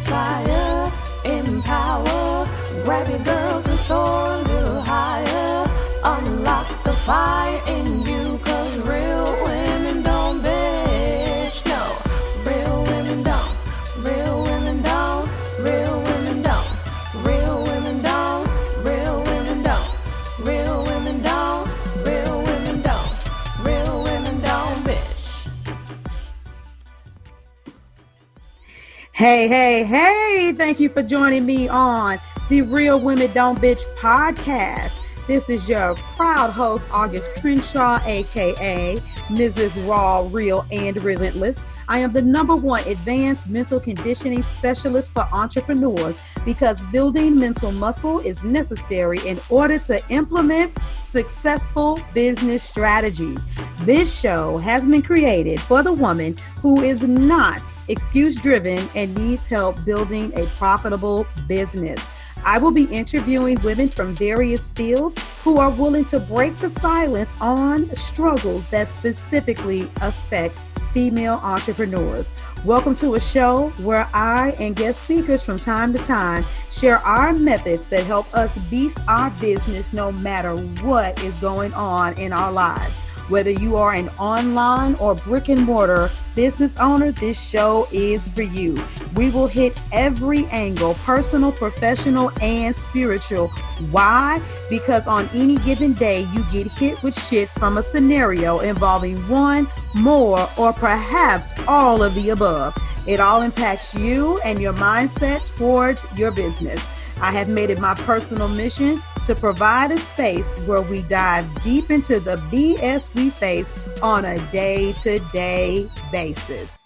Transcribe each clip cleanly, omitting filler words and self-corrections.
inspire, empower, grab your girls and soar a little higher. Unlock the fire in you, 'cause real women don't bitch, no. Real women don't, real women don't, real women don't, real women don't, real women don't, real women don't, real women don't, real women don't bitch. Hey, thank you for joining me on the Real Women Don't Bitch podcast. This is your proud host, August Crenshaw, aka Mrs. Raw, Real, and Relentless. I am the #1 advanced mental conditioning specialist for entrepreneurs because building mental muscle is necessary in order to implement successful business strategies. This show has been created for the woman who is not excuse-driven and needs help building a profitable business. I will be interviewing women from various fields who are willing to break the silence on struggles that specifically affect female entrepreneurs. Welcome to a show where I and guest speakers from time to time share our methods that help us beast our business no matter what is going on in our lives. Whether you are an online or brick and mortar business owner, this show is for you. We will hit every angle, personal, professional, and spiritual. Why? Because on any given day, you get hit with shit from a scenario involving one, more, or perhaps all of the above. It all impacts you and your mindset towards your business. I have made it my personal mission to provide a space where we dive deep into the BS we face on a day-to-day basis.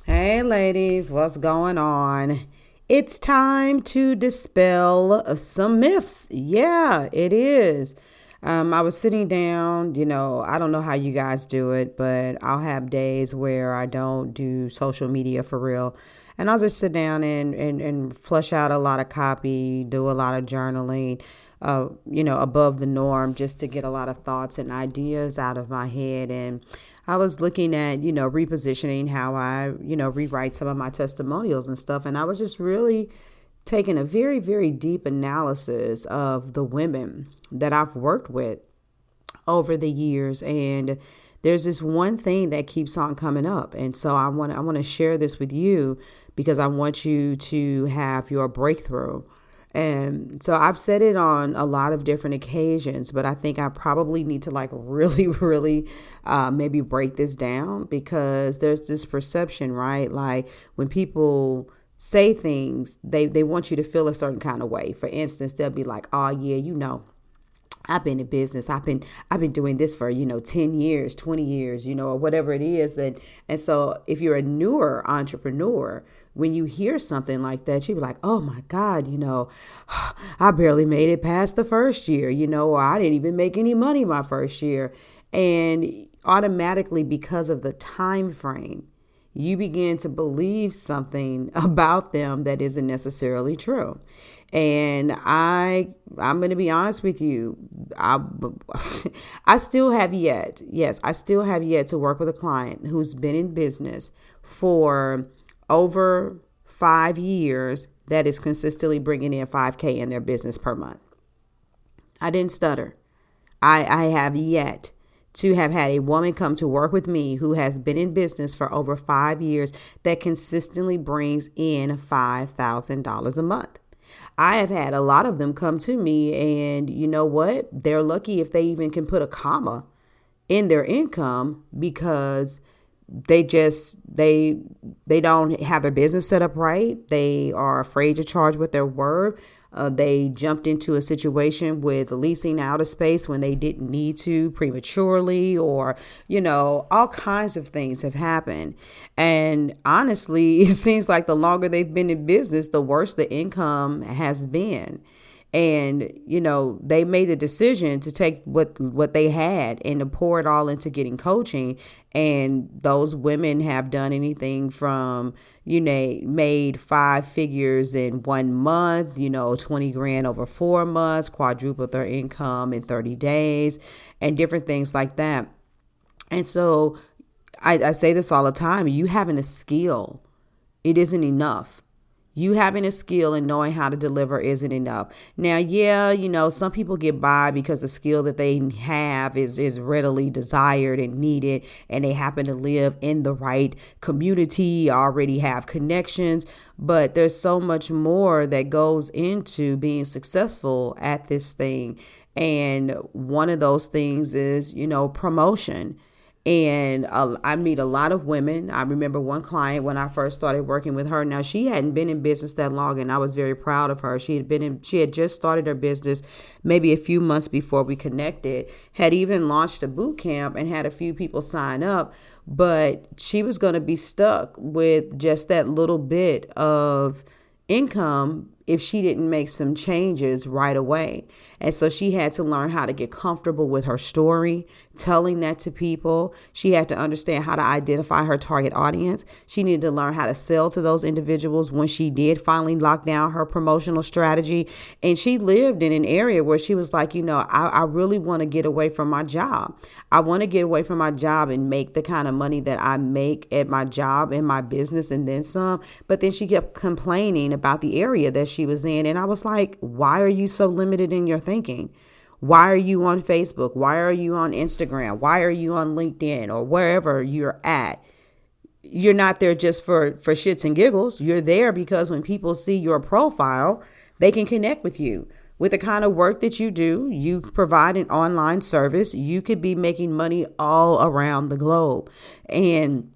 Hey ladies, what's going on? It's time to dispel some myths. Yeah, it is. I was sitting down, I don't know how you guys do it, but I'll have days where I don't do social media for real. And I'll just sit down and flush out a lot of copy, do a lot of journaling, above the norm, just to get a lot of thoughts and ideas out of my head. And I was looking at, repositioning how I, rewrite some of my testimonials and stuff. And I was just really taking a very, very deep analysis of the women that I've worked with over the years. And there's this one thing that keeps on coming up. And so I want to share this with you because I want you to have your breakthrough. And so I've said it on a lot of different occasions, but I think I probably need to really maybe break this down, because there's this perception, right? Like when people say things, they want you to feel a certain kind of way. For instance, they'll be like, oh yeah, I've been in business. I've been doing this for, 10 years, 20 years, or whatever it is. And so if you're a newer entrepreneur, when you hear something like that, you be like, oh my God, I barely made it past the first year, or I didn't even make any money my first year. And automatically, because of the time frame, you begin to believe something about them that isn't necessarily true. And I'm going to be honest with you. I still have yet to work with a client who's been in business for over 5 years that is consistently bringing in $5,000 in their business per month. I didn't stutter. I have yet to have had a woman come to work with me who has been in business for over 5 years that consistently brings in $5,000 a month. I have had a lot of them come to me, and you know what? They're lucky if they even can put a comma in their income, because they don't have their business set up right. They are afraid to charge what their word. They jumped into a situation with leasing out a space when they didn't need to prematurely, or, all kinds of things have happened. And honestly, it seems like the longer they've been in business, the worse the income has been. And, they made the decision to take what they had and to pour it all into getting coaching. And those women have done anything from, made 5 figures in 1 month, 20 grand over 4 months, quadrupled their income in 30 days and different things like that. And so I say this all the time. You having a skill It isn't enough. You having a skill and knowing how to deliver isn't enough. Now, yeah, some people get by because the skill that they have is readily desired and needed, and they happen to live in the right community, already have connections. But there's so much more that goes into being successful at this thing. And one of those things is, promotion. And I meet a lot of women. I remember one client when I first started working with her. Now, she hadn't been in business that long, and I was very proud of her. She had just started her business maybe a few months before we connected, had even launched a boot camp and had a few people sign up, but she was going to be stuck with just that little bit of income if she didn't make some changes right away. And so she had to learn how to get comfortable with her story, telling that to people. She had to understand how to identify her target audience. She needed to learn how to sell to those individuals when she did finally lock down her promotional strategy. And she lived in an area where she was like, I really want to get away from my job. I want to get away from my job and make the kind of money that I make at my job and my business and then some. But then she kept complaining about the area that she was in. And I was like, why are you so limited in your thinking? Why are you on Facebook? Why are you on Instagram? Why are you on LinkedIn or wherever you're at? You're not there just for shits and giggles. You're there because when people see your profile, they can connect with you. With the kind of work that you do, you provide an online service. You could be making money all around the globe. And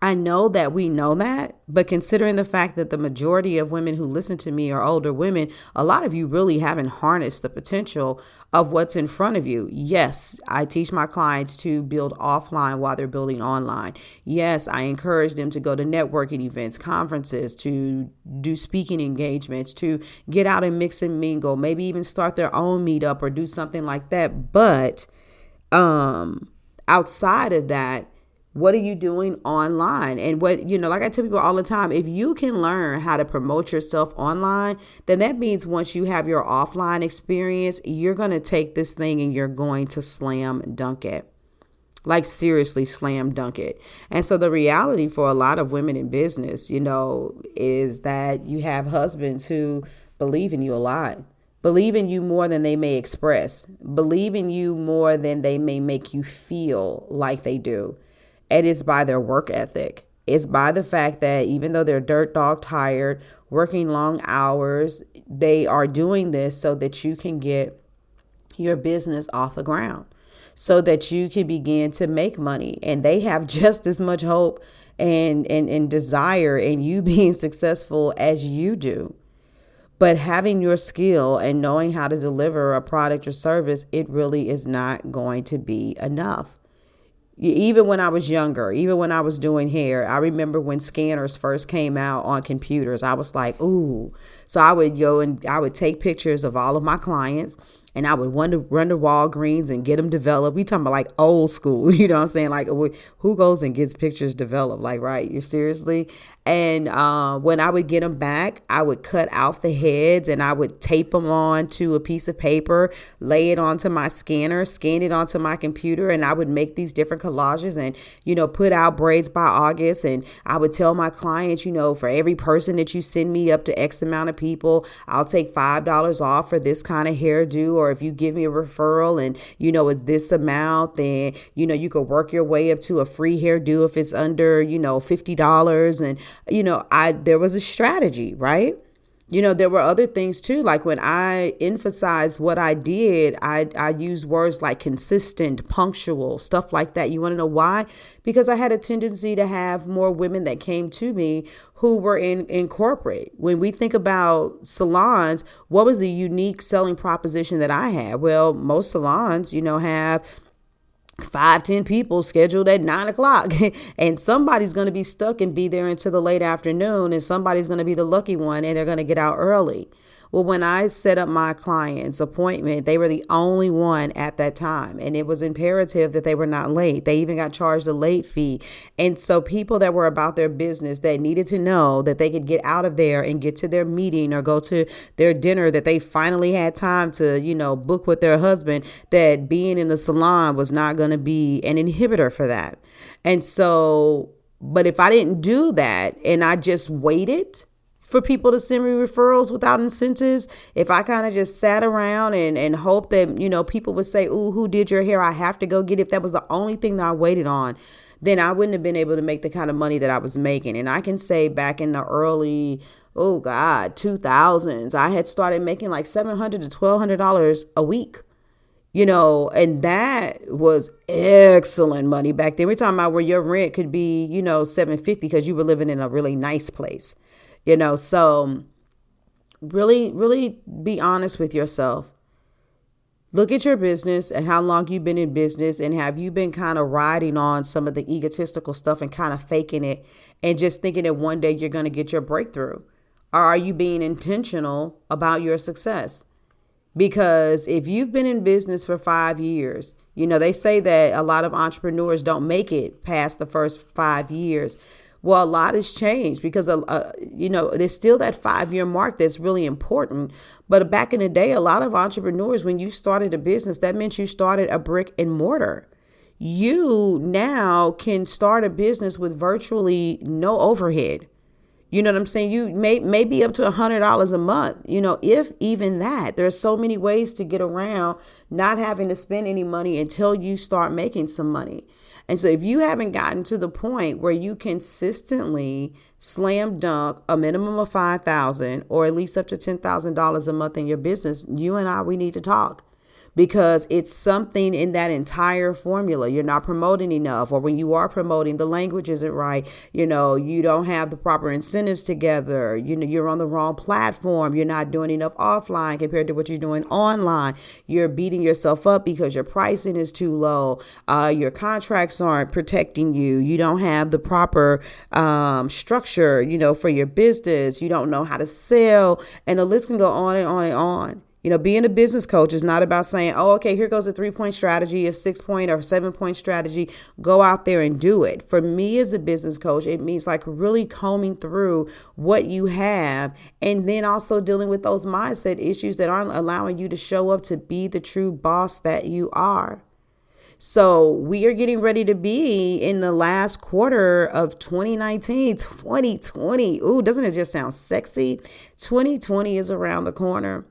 I know that we know that, but considering the fact that the majority of women who listen to me are older women, a lot of you really haven't harnessed the potential of what's in front of you. Yes, I teach my clients to build offline while they're building online. Yes, I encourage them to go to networking events, conferences, to do speaking engagements, to get out and mix and mingle, maybe even start their own meetup or do something like that. But outside of that, what are you doing online? And like I tell people all the time, if you can learn how to promote yourself online, then that means once you have your offline experience, you're going to take this thing and you're going to slam dunk it. Like seriously slam dunk it. And so the reality for a lot of women in business, is that you have husbands who believe in you a lot. Believe in you more than they may express. Believe in you more than they may make you feel like they do. And it's by their work ethic. It's by the fact that even though they're dirt dog tired, working long hours, they are doing this so that you can get your business off the ground, so that you can begin to make money. And they have just as much hope and desire in you being successful as you do. But having your skill and knowing how to deliver a product or service, it really is not going to be enough. Even when I was younger, even when I was doing hair, I remember when scanners first came out on computers, I was like, ooh. So I would go and I would take pictures of all of my clients, and I would run to Walgreens and get them developed. We talking about like old school, you know what I'm saying? Like who goes and gets pictures developed? Like, right, you seriously? And when I would get them back, I would cut out the heads and I would tape them on to a piece of paper, lay it onto my scanner, scan it onto my computer, and I would make these different collages and, put out braids by August. And I would tell my clients, for every person that you send me up to X amount of people, I'll take $5 off for this kind of hairdo. Or if you give me a referral and, it's this amount, then, you could work your way up to a free hairdo if it's under, $50. And, there was a strategy, right? There were other things too. Like when I emphasized what I did, I used words like consistent, punctual, stuff like that. You want to know why? Because I had a tendency to have more women that came to me who were in corporate. When we think about salons, what was the unique selling proposition that I had? Well, most salons, have 5-10 people scheduled at 9:00 and somebody's going to be stuck and be there until the late afternoon, and somebody's going to be the lucky one and they're going to get out early. Well, when I set up my client's appointment, they were the only one at that time. And it was imperative that they were not late. They even got charged a late fee. And so people that were about their business, that needed to know that they could get out of there and get to their meeting or go to their dinner, that they finally had time to, book with their husband, that being in the salon was not going to be an inhibitor for that. And so But if I didn't do that and I just waited for people to send me referrals without incentives, if I kind of just sat around and hope that, people would say, "Ooh, who did your hair? I have to go get it." If that was the only thing that I waited on, then I wouldn't have been able to make the kind of money that I was making. And I can say back in the early, 2000s, I had started making like $700 to $1,200 a week. And that was excellent money back then. We're talking about where your rent could be, $750 because you were living in a really nice place, so really, really be honest with yourself. Look at your business and how long you've been in business, and have you been kind of riding on some of the egotistical stuff and kind of faking it and just thinking that one day you're going to get your breakthrough? Or are you being intentional about your success? Because if you've been in business for 5 years, they say that a lot of entrepreneurs don't make it past the first 5 years. Well, a lot has changed because, there's still that 5-year mark that's really important. But back in the day, a lot of entrepreneurs, when you started a business, that meant you started a brick and mortar. You now can start a business with virtually no overhead. You know what I'm saying? You may be up to $100 a month, if even that. There's so many ways to get around not having to spend any money until you start making some money. And so if you haven't gotten to the point where you consistently slam dunk a minimum of $5,000 or at least up to $10,000 a month in your business, you and we need to talk. Because it's something in that entire formula. You're not promoting enough, or when you are promoting, the language isn't right. You don't have the proper incentives together. You're on the wrong platform. You're not doing enough offline compared to what you're doing online. You're beating yourself up because your pricing is too low. Your contracts aren't protecting you. You don't have the proper structure, for your business. You don't know how to sell, and the list can go on and on and on. Being a business coach is not about saying, "Oh, okay, here goes a 3-point strategy, a 6-point or 7-point strategy. Go out there and do it." For me as a business coach, it means like really combing through what you have, and then also dealing with those mindset issues that aren't allowing you to show up to be the true boss that you are. So we are getting ready to be in the last quarter of 2019, 2020. Ooh, doesn't it just sound sexy? 2020 is around the corner.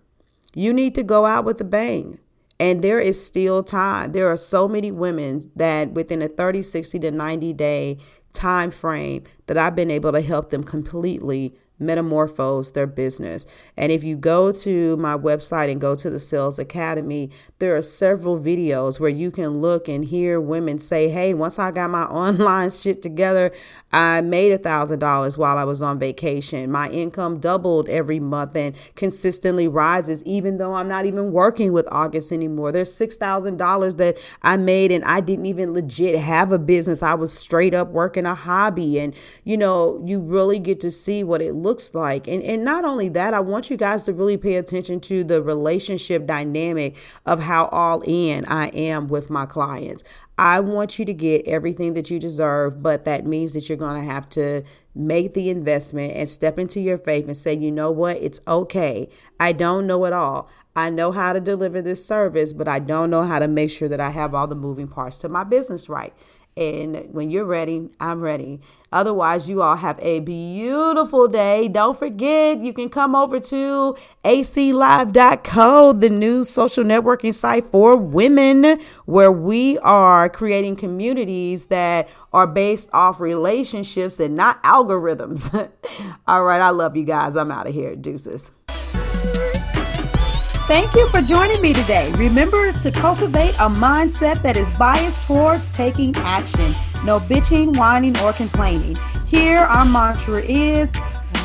You need to go out with a bang. And there is still time. There are so many women that within a 30, 60 to 90 day time frame that I've been able to help them completely metamorphose their business. And if you go to my website and go to the Sales Academy, there are several videos where you can look and hear women say, "Hey, once I got my online shit together, I made $1,000 while I was on vacation. My income doubled every month and consistently rises, even though I'm not even working with August anymore. There's $6,000 that I made and I didn't even legit have a business. I was straight up working a hobby." And, you really get to see what it looks like. And not only that, I want you guys to really pay attention to the relationship dynamic of how all in I am with my clients. I want you to get everything that you deserve, but that means that you're going to have to make the investment and step into your faith and say, "You know what? It's okay. I don't know it all. I know how to deliver this service, but I don't know how to make sure that I have all the moving parts to my business right." And when you're ready, I'm ready. Otherwise, you all have a beautiful day. Don't forget, you can come over to aclive.co, the new social networking site for women, where we are creating communities that are based off relationships and not algorithms. All right. I love you guys. I'm out of here. Deuces. Thank you for joining me today. Remember to cultivate a mindset that is biased towards taking action. No bitching, whining, or complaining. Here, our mantra is,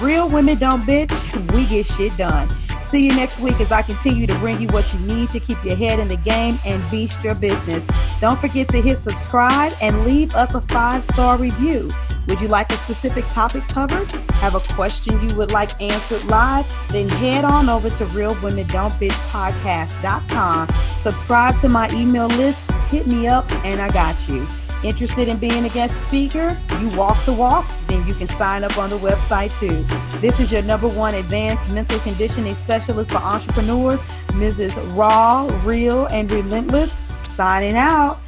real women don't bitch, we get shit done. See you next week as I continue to bring you what you need to keep your head in the game and beast your business. Don't forget to hit subscribe and leave us a 5-star review. Would you like a specific topic covered? Have a question you would like answered live? Then head on over to realwomendon'tbitchpodcast.com. Subscribe to my email list, hit me up, and I got you. Interested in being a guest speaker? You walk the walk? Then you can sign up on the website too. This is your #1 advanced mental conditioning specialist for entrepreneurs, Mrs. Raw, Real, and Relentless. Signing out.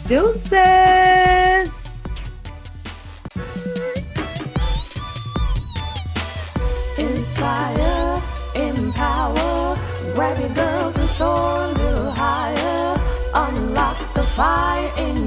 Deuces. inspire, empower. Grab your girls and soar a little higher. Unlock the fire in